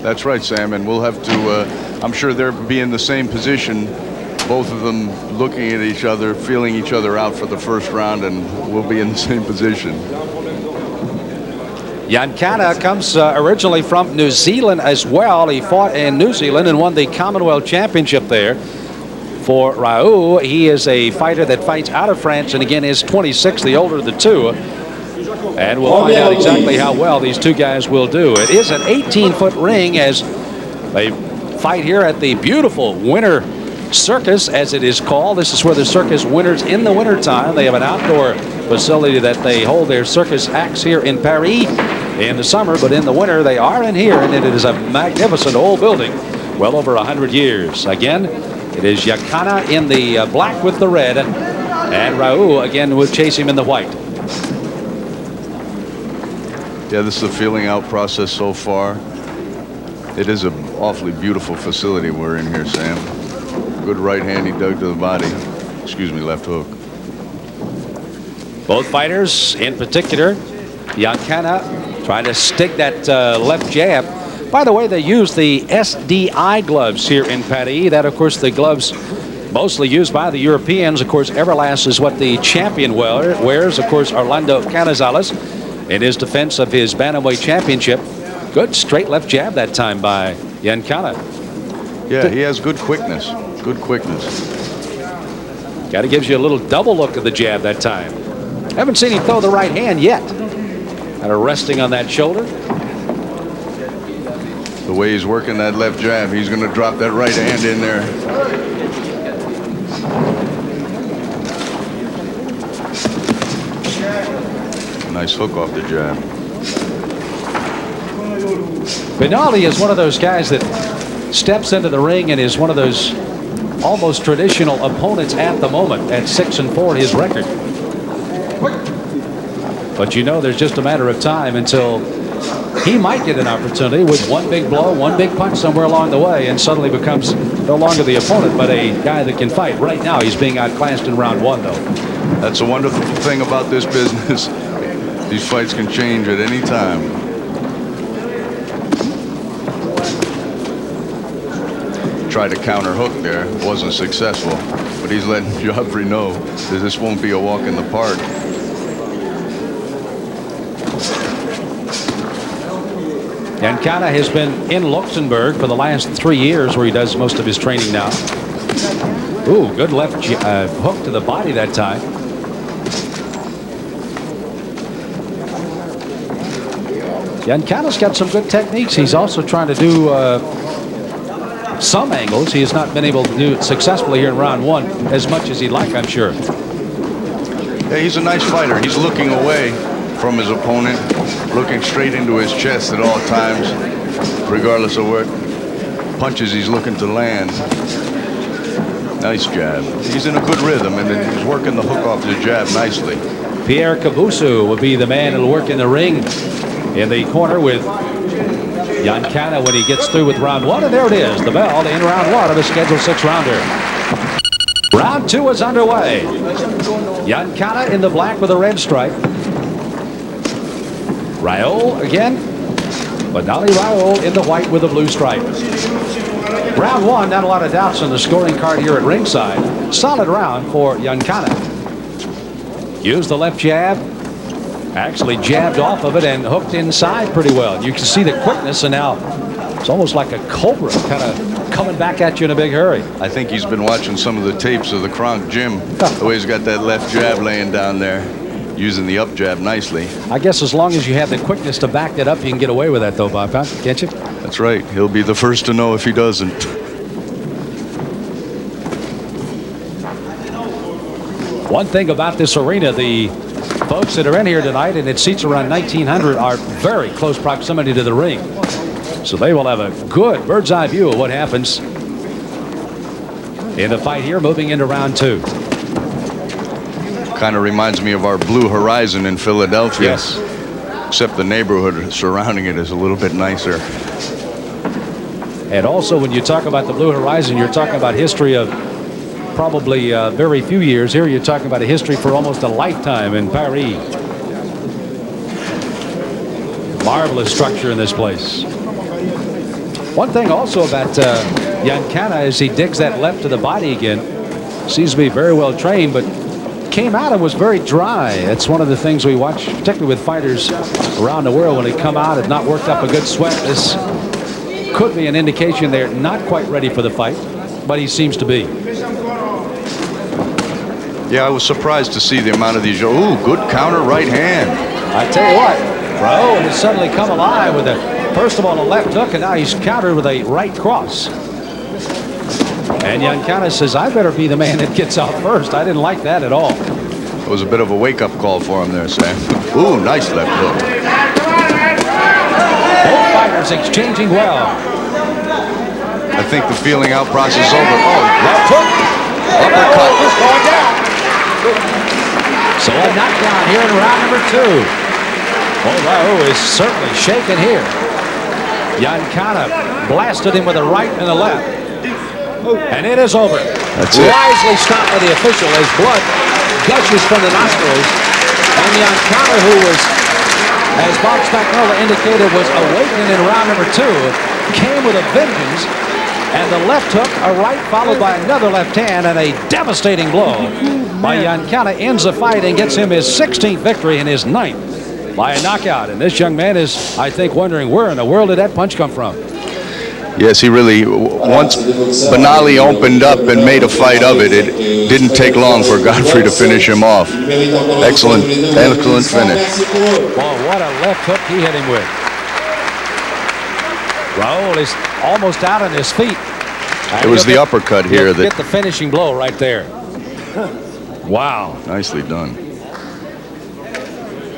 That's right, Sam, and we'll have to, I'm sure they'll be in the same position, both of them looking at each other, feeling each other out for the first round, and we'll be in the same position. Nyakana comes originally from New Zealand as well. He fought in New Zealand and won the Commonwealth Championship there. For Rahou, he is a fighter that fights out of France, and again is 26, the older of the two. And we'll find out exactly how well these two guys will do. It is an 18-foot ring as they fight here at the beautiful Winter Circus, as it is called. This is where the circus winners in the wintertime. They have an outdoor facility that they hold their circus acts here in Paris in the summer, but in the winter they are in here, and it is a magnificent old building, well over 100 years. Again, it is Nyakana in the black with the red, and Rahou again will chase him in the white. Yeah, this is the feeling out process so far. It is an awfully beautiful facility we're in here, Sam. Good right hand he dug to the body. Excuse me, left hook. Both fighters, in particular, Nyakana trying to stick that left jab. By the way, they use the SDI gloves here in Paris. That, of course, the gloves mostly used by the Europeans. Of course, Everlast is what the champion wears. Of course, Orlando Canizales in his defense of his bantamweight championship. Good straight left jab that time by Nyakana. Yeah, he has good quickness. Good quickness. Kind of gives you a little double look at the jab that time. Haven't seen him throw the right hand yet. Kind of resting on that shoulder. The way he's working that left jab, he's going to drop that right hand in there. Nice hook off the jab. Benali is one of those guys that steps into the ring and is one of those almost traditional opponents at the moment at 6-4 his record. But you know, there's just a matter of time until he might get an opportunity with one big blow, one big punch somewhere along the way, and suddenly becomes no longer the opponent, but a guy that can fight. Right now, he's being outclassed in round one, though. That's a wonderful thing about this business. These fights can change at any time. Tried to counter hook there, wasn't successful, but he's letting Godfrey know that this won't be a walk in the park. Nyakana has been in Luxembourg for the last 3 years, where he does most of his training now. Ooh, good left hook to the body that time. Nyakana's got some good techniques. He's also trying to do some angles. He has not been able to do it successfully here in round one as much as he'd like, I'm sure. Yeah, he's a nice fighter. He's looking away from his opponent, looking straight into his chest at all times, regardless of what punches he's looking to land. Nice jab. He's in a good rhythm, and then he's working the hook off the jab nicely. Pierre Kabusu will be the man who'll work in the ring in the corner with Nyakana when he gets through with round one. And there it is, the bell to end round one of a scheduled 6-rounder. Round two is underway. Nyakana in the black with a red stripe. Rahou again. Benali Rahou in the white with a blue stripe. Round one, not a lot of doubts on the scoring card here at ringside. Solid round for Nyakana. Used the left jab. Actually jabbed off of it and hooked inside pretty well. You can see the quickness, and now it's almost like a cobra kind of coming back at you in a big hurry. I think he's been watching some of the tapes of the Kronk gym. The way he's got that left jab laying down there, using the up jab nicely. I guess as long as you have the quickness to back that up, you can get away with that, though, Bob, can't you? That's right. He'll be the first to know if he doesn't. One thing about this arena, the folks that are in here tonight, and it seats around 1,900, are very close proximity to the ring. So they will have a good bird's eye view of what happens in the fight here, moving into round two. Kind of reminds me of our Blue Horizon in Philadelphia. Yes. Except the neighborhood surrounding it is a little bit nicer. And also, when you talk about the Blue Horizon, you're talking about history of probably very few years. Here you're talking about a history for almost a lifetime in Paris. Marvelous structure in this place. One thing also about Nyakana is he digs that left to the body again. Seems to be very well trained, but came out and was very dry. It's one of the things we watch, particularly with fighters around the world, when they come out and not worked up a good sweat. This could be an indication they're not quite ready for the fight, but he seems to be. Yeah, I was surprised to see the amount of these. Ooh, good counter right hand. I tell you what, Rahou has suddenly come alive with first of all, a left hook, and now he's countered with a right cross. And Nyakana says, I better be the man that gets out first. I didn't like that at all. It was a bit of a wake-up call for him there, Sam. Ooh, nice left hook. Both fighters exchanging well. I think the feeling out process is over. Oh, Left hook. uppercut. He's going down. So a knockdown here in round number 2. Oh, Rahou is certainly shaken here. Nyakana blasted him with a right and a left. And it is over. That's it. Wisely stopped by the official as blood gushes from the nostrils. And Nyakana, who was, as Bob Spagnola indicated, was awakened in round number 2, came with a vengeance. And the left hook, a right followed by another left hand, and a devastating blow by Nyakana ends the fight and gets him his 16th victory and his 9th by a knockout. And this young man is, I think, wondering where in the world did that punch come from? Yes, he really, once Benali opened up and made a fight of it, it didn't take long for Godfrey to finish him off. Excellent, excellent finish. Well, what a left hook he hit him with. Rahou is almost out on his feet. It was the uppercut here that... Get the finishing blow right there. Wow. Nicely done.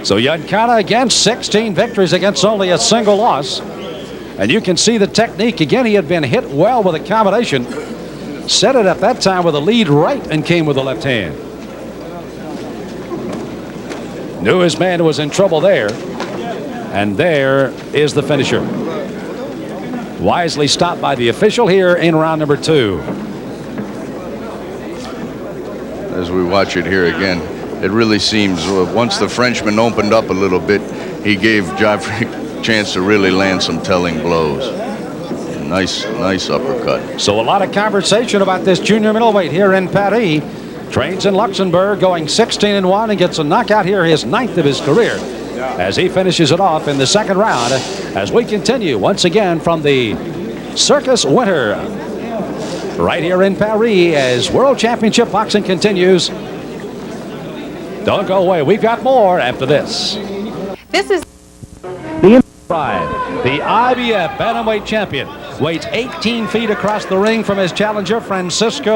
So Nyakana again, 16 victories against only a single loss. And you can see the technique. Again, he had been hit well with a combination. Set it at that time with a lead right and came with the left hand. Knew his man was in trouble there. And there is the finisher. Wisely stopped by the official here in round number 2. As we watch it here again, it really seems once the Frenchman opened up a little bit, he gave Godfrey a chance to really land some telling blows. Nice uppercut. So a lot of conversation about this junior middleweight here in Paris. Trains in Luxembourg, going 16-1 and gets a knockout here, his 9th of his career, as he finishes it off in the second round. As we continue once again from the Circus Winter right here in Paris as World Championship Boxing continues. Don't go away. We've got more after this. This is the Pride, the IBF bantamweight champion, weighs 18 feet across the ring from his challenger Francisco